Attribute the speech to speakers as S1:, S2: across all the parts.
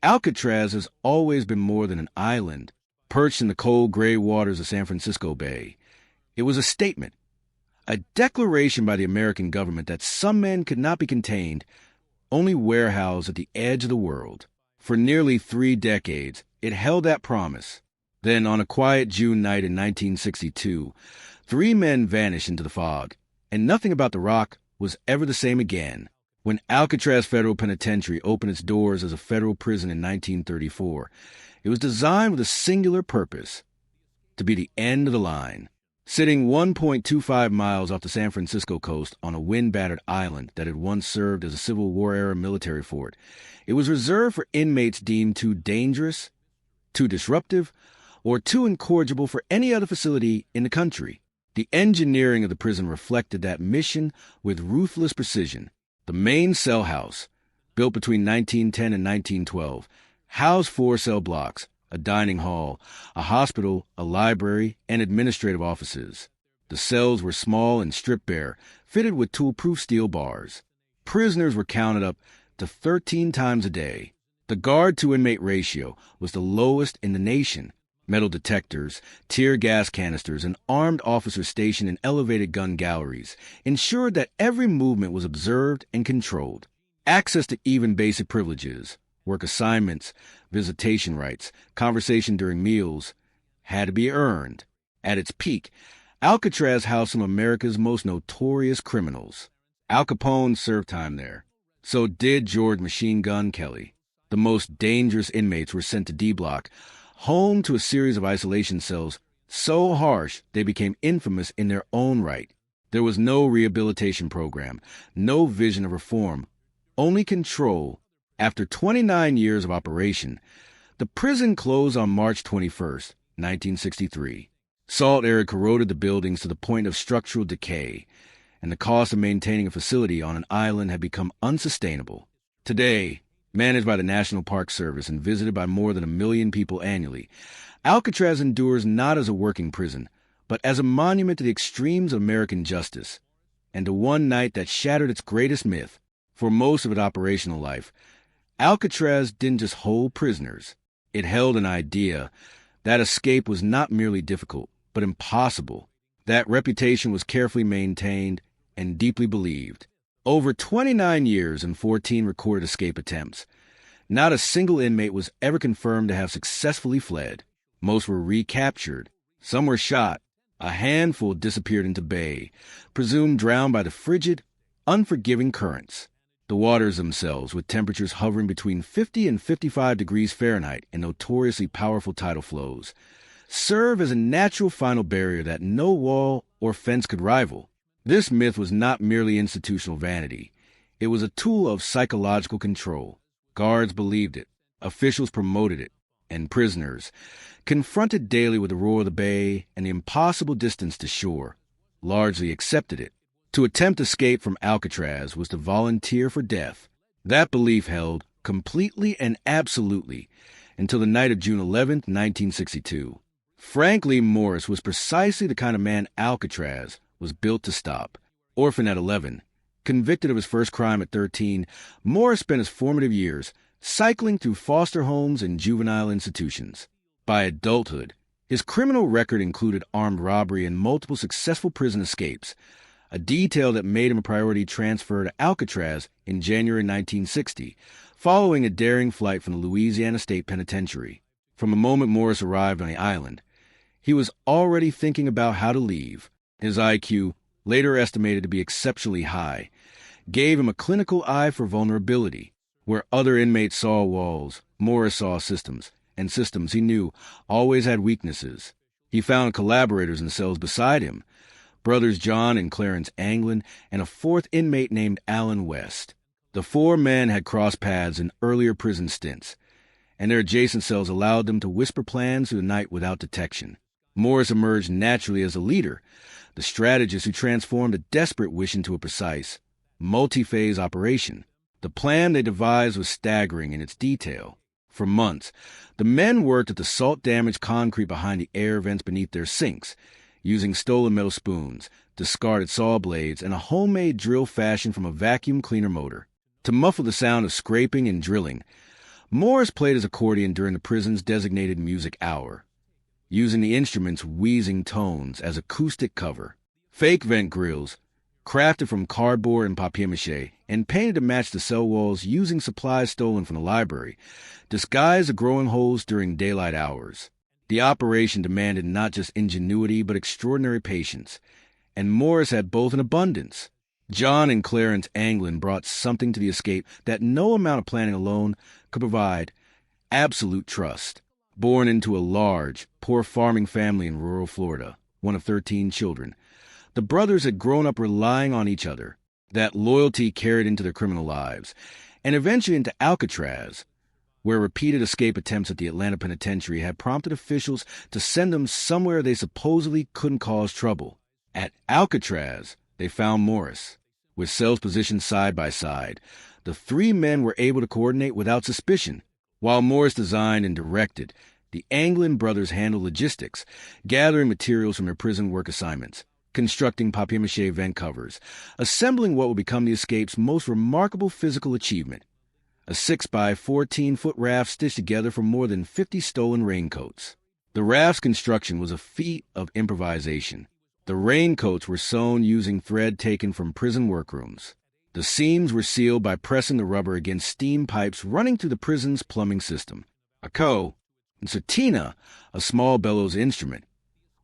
S1: Alcatraz has always been more than an island, perched in the cold gray waters of San Francisco Bay. It was a statement, a declaration by the American government that some men could not be contained, only warehoused at the edge of the world. For nearly 3 decades, it held that promise. Then, on a quiet June night in 1962, 3 men vanished into the fog, and nothing about the rock was ever the same again. When Alcatraz Federal Penitentiary opened its doors as a federal prison in 1934, it was designed with a singular purpose: to be the end of the line. Sitting 1.25 miles off the San Francisco coast on a wind-battered island that had once served as a Civil War-era military fort, it was reserved for inmates deemed too dangerous, too disruptive, or too incorrigible for any other facility in the country. The engineering of the prison reflected that mission with ruthless precision. The main cell house, built between 1910 and 1912, housed 4 cell blocks, a dining hall, a hospital, a library, and administrative offices. The cells were small and stripped bare, fitted with tool-proof steel bars. Prisoners were counted up to 13 times a day. The guard-to-inmate ratio was the lowest in the nation. Metal detectors, tear gas canisters, and armed officers stationed in elevated gun galleries ensured that every movement was observed and controlled. Access to even basic privileges, work assignments, visitation rights, conversation during meals, had to be earned. At its peak, Alcatraz housed some of America's most notorious criminals. Al Capone served time there. So did George Machine Gun Kelly. The most dangerous inmates were sent to D Block, home to a series of isolation cells so harsh they became infamous in their own right. There was no rehabilitation program, no vision of reform, only control. After 29 years of operation, the prison closed on March 21st, 1963. Salt air corroded the buildings to the point of structural decay, and the cost of maintaining a facility on an island had become unsustainable. Today, managed by the National Park Service and visited by more than 1 million people annually, Alcatraz endures not as a working prison, but as a monument to the extremes of American justice, and to one night that shattered its greatest myth. For most of its operational life, Alcatraz didn't just hold prisoners. It held an idea that escape was not merely difficult, but impossible. That reputation was carefully maintained and deeply believed. Over 29 years and 14 recorded escape attempts, not a single inmate was ever confirmed to have successfully fled. Most were recaptured. Some were shot. A handful disappeared into bay, presumed drowned by the frigid, unforgiving currents. The waters themselves, with temperatures hovering between 50 and 55 degrees Fahrenheit and notoriously powerful tidal flows, serve as a natural final barrier that no wall or fence could rival. This myth was not merely institutional vanity. It was a tool of psychological control. Guards believed it, officials promoted it, and prisoners, confronted daily with the roar of the bay and the impossible distance to shore, largely accepted it. To attempt escape from Alcatraz was to volunteer for death. That belief held completely and absolutely until the night of June 11, 1962. Frank Lee Morris was precisely the kind of man Alcatraz was built to stop. Orphaned at 11, convicted of his first crime at 13, Morris spent his formative years cycling through foster homes and juvenile institutions. By adulthood, his criminal record included armed robbery and multiple successful prison escapes, a detail that made him a priority transfer to Alcatraz in January 1960, following a daring flight from the Louisiana State Penitentiary. From the moment Morris arrived on the island, he was already thinking about how to leave. His IQ, later estimated to be exceptionally high, gave him a clinical eye for vulnerability. Where other inmates saw walls, Morris saw systems, and systems, he knew, always had weaknesses. He found collaborators in the cells beside him, brothers John and Clarence Anglin, and a 4th inmate named Alan West. The 4 men had crossed paths in earlier prison stints, and their adjacent cells allowed them to whisper plans through the night without detection. Morris emerged naturally as a leader, the strategist who transformed a desperate wish into a precise, multi-phase operation. The plan they devised was staggering in its detail. For months, the men worked at the salt-damaged concrete behind the air vents beneath their sinks, using stolen metal spoons, discarded saw blades, and a homemade drill fashioned from a vacuum cleaner motor. To muffle the sound of scraping and drilling, Morris played his accordion during the prison's designated music hour, using the instrument's wheezing tones as acoustic cover. Fake vent grills, crafted from cardboard and papier-mâché and painted to match the cell walls using supplies stolen from the library, disguised the growing holes during daylight hours. The operation demanded not just ingenuity but extraordinary patience, and Morris had both in abundance. John and Clarence Anglin brought something to the escape that no amount of planning alone could provide: absolute trust. Born into a large, poor farming family in rural Florida, one of 13 children, the brothers had grown up relying on each other. That loyalty carried into their criminal lives, and eventually into Alcatraz, where repeated escape attempts at the Atlanta penitentiary had prompted officials to send them somewhere they supposedly couldn't cause trouble. At Alcatraz, they found Morris. With cells positioned side by side, the three men were able to coordinate without suspicion. While Morris designed and directed, the Anglin brothers handled logistics, gathering materials from their prison work assignments, constructing papier-mâché vent covers, assembling what would become the escape's most remarkable physical achievement: a 6-by-14-foot raft stitched together from more than 50 stolen raincoats. The raft's construction was a feat of improvisation. The raincoats were sewn using thread taken from prison workrooms. The seams were sealed by pressing the rubber against steam pipes running through the prison's plumbing system. A concertina, a small bellows instrument,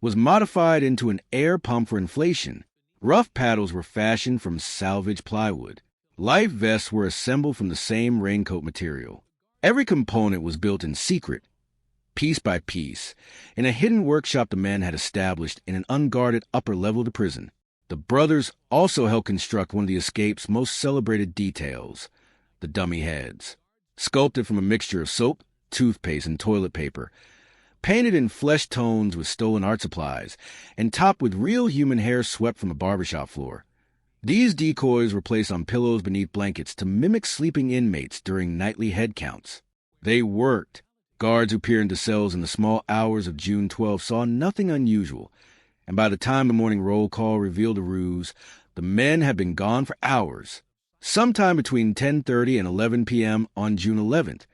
S1: was modified into an air pump for inflation. Rough paddles were fashioned from salvaged plywood. Life vests were assembled from the same raincoat material. Every component was built in secret, piece by piece, in a hidden workshop the men had established in an unguarded upper level of the prison. The brothers also helped construct one of the escape's most celebrated details: the dummy heads. Sculpted from a mixture of soap, toothpaste, and toilet paper, painted in flesh tones with stolen art supplies, and topped with real human hair swept from a barbershop floor. These decoys were placed on pillows beneath blankets to mimic sleeping inmates during nightly head counts. They worked. Guards who peered into cells in the small hours of June 12 saw nothing unusual, and by the time the morning roll call revealed the ruse, the men had been gone for hours. Sometime between 10:30 and 11 p.m. on June 11th,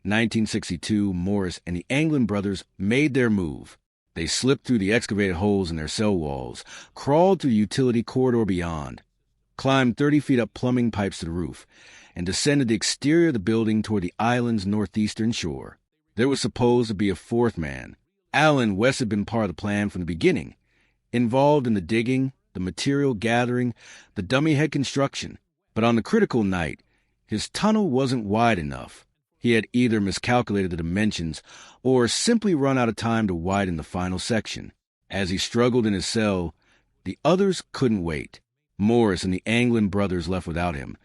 S1: 1962, Morris and the Anglin brothers made their move. They slipped through the excavated holes in their cell walls, crawled through the utility corridor beyond, climbed 30 feet up plumbing pipes to the roof, and descended the exterior of the building toward the island's northeastern shore. There was supposed to be a fourth man. Allen West had been part of the plan from the beginning, involved in the digging, the material gathering, the dummy head construction. But on the critical night, his tunnel wasn't wide enough. He had either miscalculated the dimensions or simply run out of time to widen the final section. As he struggled in his cell, the others couldn't wait. Morris and the Anglin brothers left without him,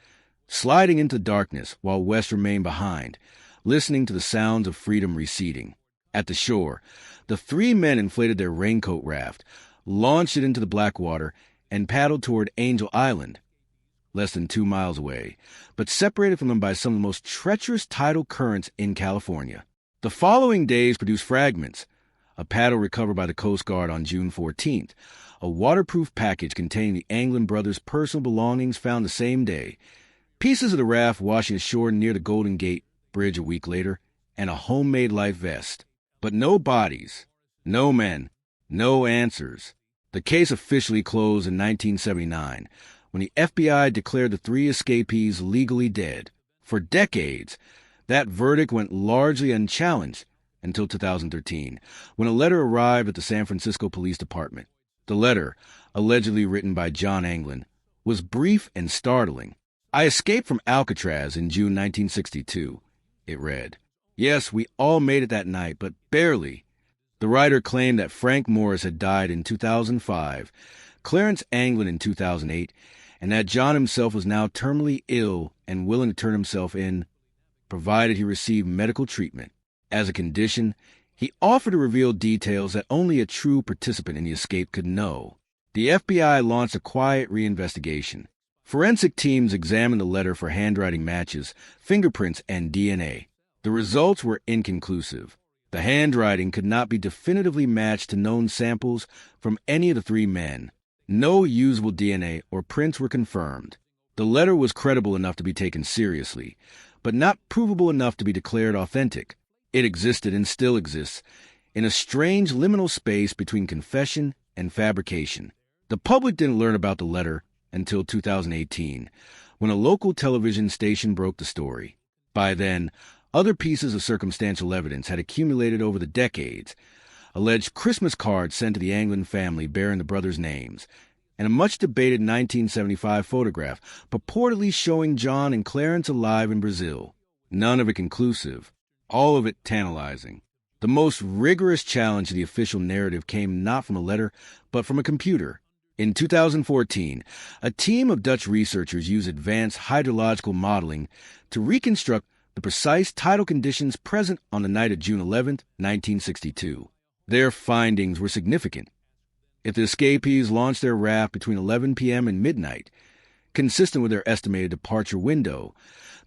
S1: sliding into darkness while West remained behind, listening to the sounds of freedom receding. At the shore, the three men inflated their raincoat raft, launched it into the black water, and paddled toward Angel Island, less than 2 miles away, but separated from them by some of the most treacherous tidal currents in California. The following days produced fragments: a paddle recovered by the Coast Guard on June 14th, a waterproof package containing the Anglin brothers' personal belongings found the same day, pieces of the raft washing ashore near the Golden Gate Bridge a week later, and a homemade life vest. But no bodies, no men, no answers. The case officially closed in 1979, when the FBI declared the three escapees legally dead. For decades, that verdict went largely unchallenged until 2013, when a letter arrived at the San Francisco Police Department. The letter, allegedly written by John Anglin, was brief and startling. "I escaped from Alcatraz in June 1962, it read. "Yes, we all made it that night, but barely." The writer claimed that Frank Morris had died in 2005, Clarence Anglin in 2008, and that John himself was now terminally ill and willing to turn himself in, provided he received medical treatment. As a condition, he offered to reveal details that only a true participant in the escape could know. The FBI launched a quiet reinvestigation. Forensic teams examined the letter for handwriting matches, fingerprints, and DNA. The results were inconclusive. The handwriting could not be definitively matched to known samples from any of the three men. No usable DNA or prints were confirmed. The letter was credible enough to be taken seriously, but not provable enough to be declared authentic. It existed and still exists in a strange liminal space between confession and fabrication. The public didn't learn about the letter until 2018, when a local television station broke the story. By then, other pieces of circumstantial evidence had accumulated over the decades: alleged Christmas cards sent to the Anglin family bearing the brothers' names, and a much-debated 1975 photograph purportedly showing John and Clarence alive in Brazil. None of it conclusive, all of it tantalizing. The most rigorous challenge to the official narrative came not from a letter, but from a computer. In 2014, a team of Dutch researchers used advanced hydrological modeling to reconstruct the precise tidal conditions present on the night of June 11, 1962. Their findings were significant. If the escapees launched their raft between 11 p.m. and midnight, consistent with their estimated departure window,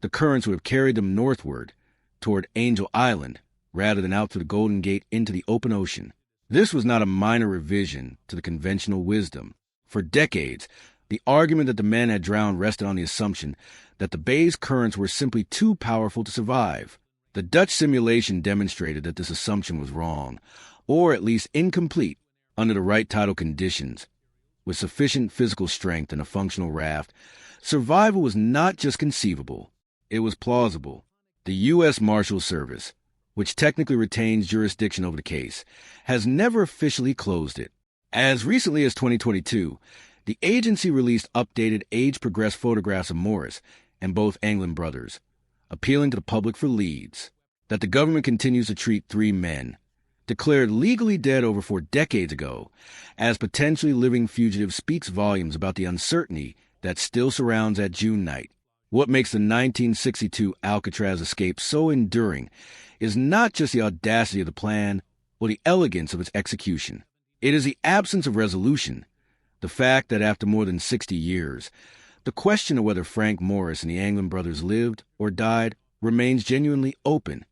S1: the currents would have carried them northward, toward Angel Island, rather than out through the Golden Gate into the open ocean. This was not a minor revision to the conventional wisdom. For decades, the argument that the men had drowned rested on the assumption that the bay's currents were simply too powerful to survive. The Dutch simulation demonstrated that this assumption was wrong, or at least incomplete, under the right tidal conditions. With sufficient physical strength and a functional raft, survival was not just conceivable, it was plausible. The U.S. Marshals Service, which technically retains jurisdiction over the case, has never officially closed it. As recently as 2022, the agency released updated age-progressed photographs of Morris and both Anglin brothers, appealing to the public for leads. That the government continues to treat three men, declared legally dead over 4 decades ago, as potentially living fugitives speaks volumes about the uncertainty that still surrounds that June night. What makes the 1962 Alcatraz escape so enduring is not just the audacity of the plan or the elegance of its execution. It is the absence of resolution, the fact that after more than 60 years, the question of whether Frank Morris and the Anglin brothers lived or died remains genuinely open.